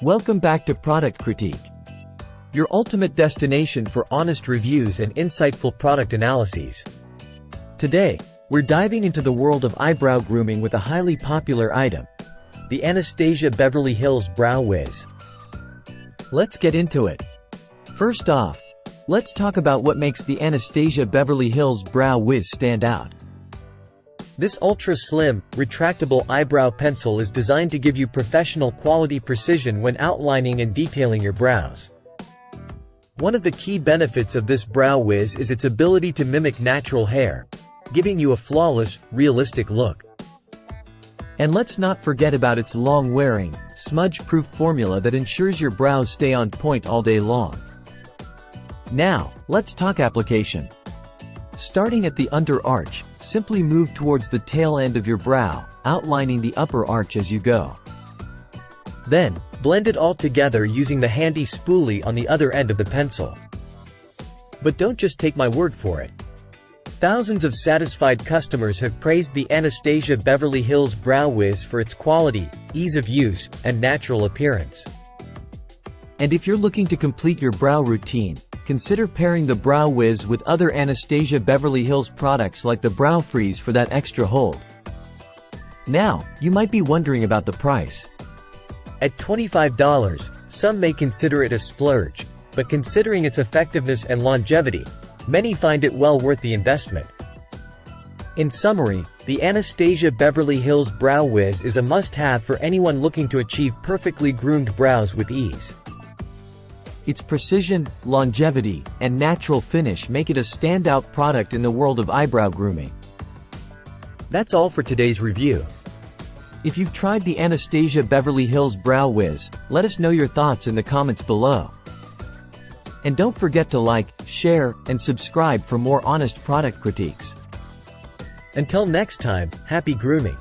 Welcome back to Product Critique, your ultimate destination for honest reviews and insightful product analyses. Today, we're diving into the world of eyebrow grooming with a highly popular item, the Anastasia Beverly Hills Brow Wiz. Let's get into it. First off, let's talk about what makes the Anastasia Beverly Hills Brow Wiz stand out. This ultra-slim, retractable eyebrow pencil is designed to give you professional quality precision when outlining and detailing your brows. One of the key benefits of this Brow Wiz is its ability to mimic natural hair, giving you a flawless, realistic look. And let's not forget about its long-wearing, smudge-proof formula that ensures your brows stay on point all day long. Now, let's talk application. Starting at the under arch, simply move towards the tail end of your brow, outlining the upper arch as you go. Then, blend it all together using the handy spoolie on the other end of the pencil. But don't just take my word for it. Thousands of satisfied customers have praised the Anastasia Beverly Hills Brow Wiz for its quality, ease of use, and natural appearance. And if you're looking to complete your brow routine, consider pairing the Brow Wiz with other Anastasia Beverly Hills products like the Brow Freeze for that extra hold. Now, you might be wondering about the price. At $25, some may consider it a splurge, but considering its effectiveness and longevity, many find it well worth the investment. In summary, the Anastasia Beverly Hills Brow Wiz is a must-have for anyone looking to achieve perfectly groomed brows with ease. Its precision, longevity, and natural finish make it a standout product in the world of eyebrow grooming. That's all for today's review. If you've tried the Anastasia Beverly Hills Brow Wiz, let us know your thoughts in the comments below. And don't forget to like, share, and subscribe for more honest product critiques. Until next time, happy grooming!